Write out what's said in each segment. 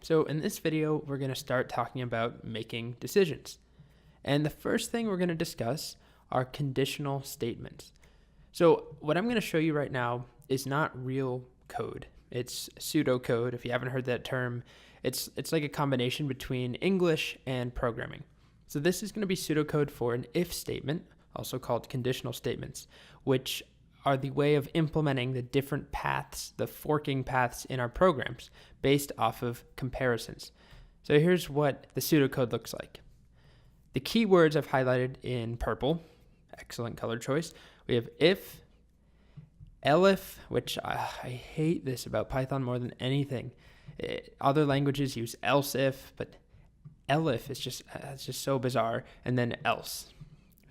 So in this video, we're going to start talking about making decisions. And the first thing we're going to discuss are conditional statements. So what I'm going to show you right now is not real code. It's pseudocode. If you haven't heard that term, it's like a combination between English and programming. So this is going to be pseudocode for an if statement, also called conditional statements, which are the way of implementing the different paths, the forking paths in our programs based off of comparisons. So here's what the pseudocode looks like. The keywords I've highlighted in purple, excellent color choice. We have if, elif, which I hate this about Python more than anything. Other languages use else if, but elif is just so bizarre, and then else.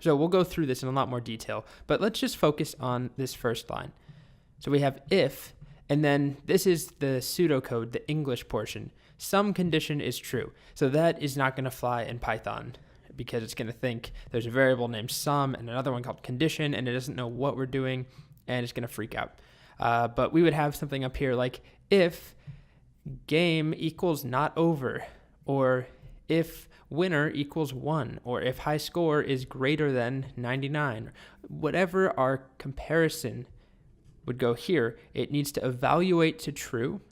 So we'll go through this in a lot more detail, but let's just focus on this first line. So we have if, and then this is the pseudocode, the English portion. Some condition is true. So that is not going to fly in Python because it's going to think there's a variable named sum and another one called condition, and it doesn't know what we're doing, and it's going to freak out. But we would have something up here like if game equals not over, or if winner equals 1, or if high score is greater than 99. Whatever our comparison would go here, it needs to evaluate to true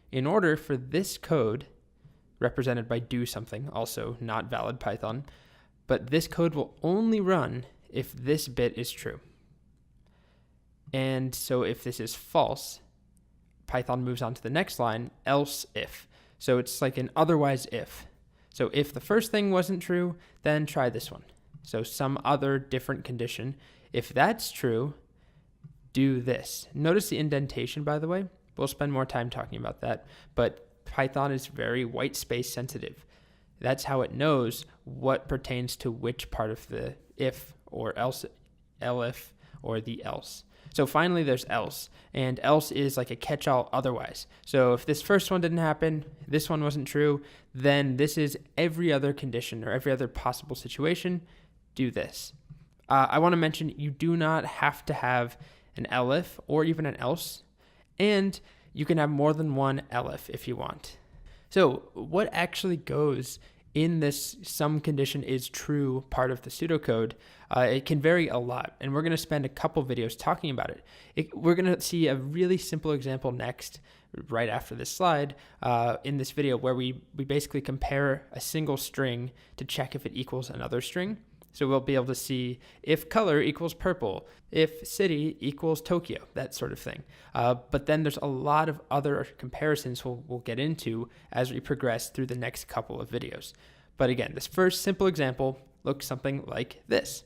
in order for this code, represented by do something, also not valid Python, but this code will only run if this bit is true. And so if this is false, Python moves on to the next line, else if. So it's like an otherwise if. So if the first thing wasn't true, then try this one. So some other different condition. If that's true, do this. Notice the indentation, by the way. We'll spend more time talking about that. But Python is very white space sensitive. That's how it knows what pertains to which part of the if or else, elif, or the else. So finally, there's else, and else is like a catch-all otherwise. So if this first one didn't happen, this one wasn't true, then this is every other condition or every other possible situation, do this. I want to mention you do not have to have an elif or even an else, and you can have more than one elif if you want. So what actually goes in this some condition is true part of the pseudocode? It can vary a lot, and we're going to spend a couple videos talking about it. We're going to see a really simple example next, right after this slide, in this video, where we basically compare a single string to check if it equals another string. So we'll be able to see if color equals purple, if city equals Tokyo, that sort of thing. But then there's a lot of other comparisons we'll get into as we progress through the next couple of videos. But again, this first simple example looks something like this.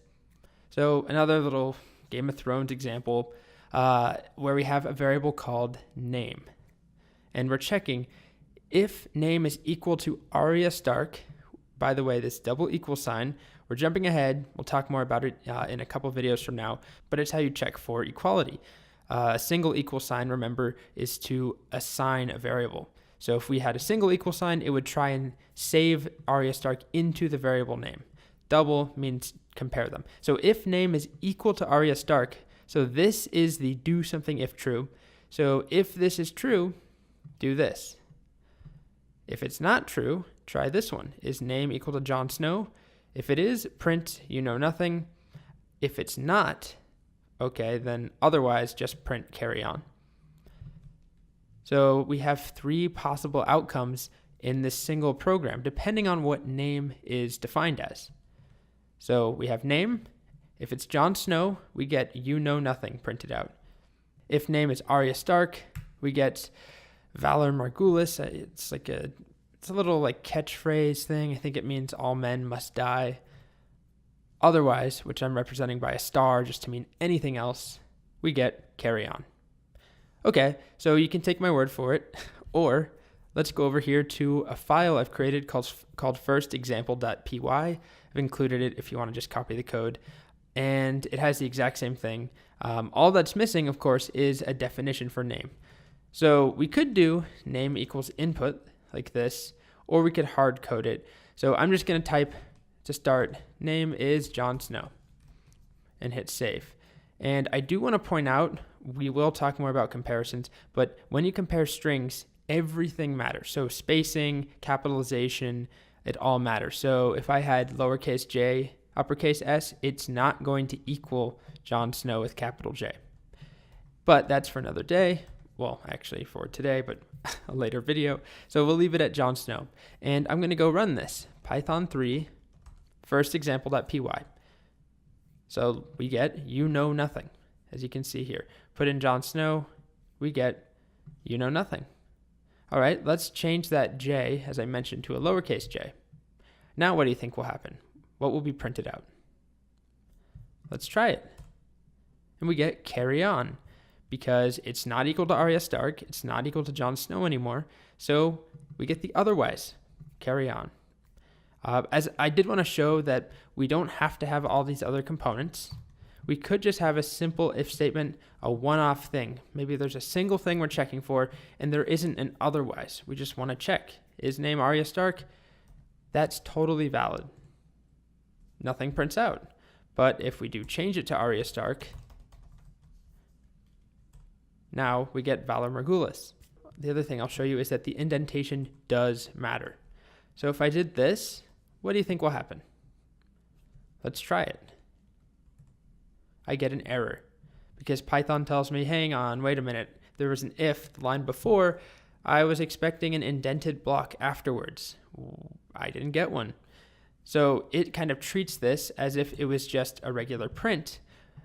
So another little Game of Thrones example where we have a variable called name. And we're checking if name is equal to Arya Stark. By the way, this double equal sign, we're jumping ahead. We'll talk more about it in a couple videos from now, but it's how you check for equality. A single equal sign, remember, is to assign a variable. So if we had a single equal sign, it would try and save Arya Stark into the variable name. Double means compare them. So if name is equal to Arya Stark, so this is the do something if true. So if this is true, do this. If it's not true, try this one. Is name equal to Jon Snow? If it is, print you know nothing. If it's not, okay, then otherwise just print carry on. So we have 3 possible outcomes in this single program, depending on what name is defined as. So we have name. If it's Jon Snow, we get you know nothing printed out. If name is Arya Stark, we get Valor Margulis. It's a little like catchphrase thing. I think it means all men must die. Otherwise, which I'm representing by a star just to mean anything else, we get carry on. Okay, so you can take my word for it, or let's go over here to a file I've created called firstexample.py. I've included it if you want to just copy the code, and it has the exact same thing. All that's missing, of course, is a definition for name. So we could do name equals input like this, or we could hard code it. So I'm just going to type to start, name is Jon Snow, and hit save. And I do want to point out, we will talk more about comparisons, but when you compare strings, everything matters. So spacing, capitalization, it all matters. So if I had lowercase j, uppercase s, it's not going to equal Jon Snow with capital J. But that's for another day. Well, actually for today, but a later video. So we'll leave it at Jon Snow. And I'm going to go run this. Python 3, first example.py. So we get you know nothing, as you can see here. Put in Jon Snow, we get you know nothing. All right, let's change that j, as I mentioned, to a lowercase j. Now what do you think will happen? What will be printed out? Let's try it. And we get carry on, because it's not equal to Arya Stark, it's not equal to Jon Snow anymore, so we get the otherwise, carry on. As I did want to show that we don't have to have all these other components. We could just have a simple if statement, a one-off thing. Maybe there's a single thing we're checking for, and there isn't an otherwise. We just want to check. Is name Arya Stark? That's totally valid. Nothing prints out. But if we do change it to Arya Stark, now we get Valar Morghulis. The other thing I'll show you is that the indentation does matter. So if I did this, what do you think will happen? Let's try it. I get an error because Python tells me, hang on, wait a minute. There was an if, the line before. I was expecting an indented block afterwards. I didn't get one. So it kind of treats this as if it was just a regular print,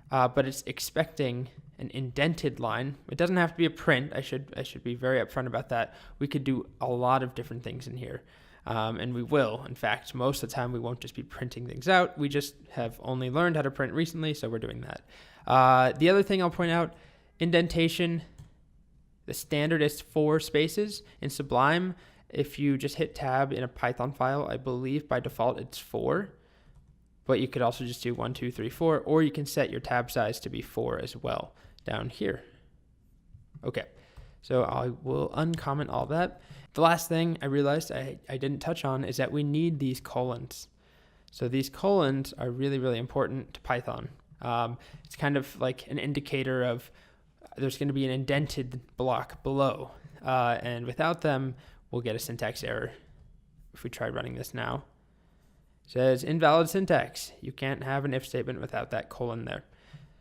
but it's expecting an indented line. It doesn't have to be a print. I should be very upfront about that. We could do a lot of different things in here. And we will. In fact, most of the time we won't just be printing things out. We just have only learned how to print recently, so we're doing that. The other thing I'll point out, indentation, the standard is 4 spaces. In Sublime, if you just hit tab in a Python file, I believe by default it's 4. But you could also just do 1, 2, 3, 4, or you can set your tab size to be 4 as well down here. Okay, so I will uncomment all that. The last thing I realized I didn't touch on is that we need these colons. So these colons are really, really important to Python. It's kind of like an indicator of there's going to be an indented block below. And without them, we'll get a syntax error. If we try running this now, it says invalid syntax. You can't have an if statement without that colon there.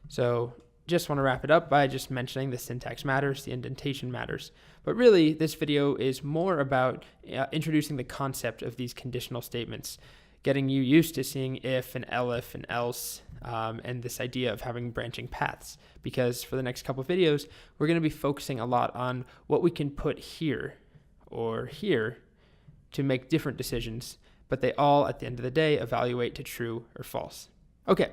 So just want to wrap it up by just mentioning the syntax matters, the indentation matters. But really, this video is more about introducing the concept of these conditional statements, getting you used to seeing if and elif and else, and this idea of having branching paths. Because for the next couple of videos, we're going to be focusing a lot on what we can put here or here to make different decisions, but they all, at the end of the day, evaluate to true or false. Okay,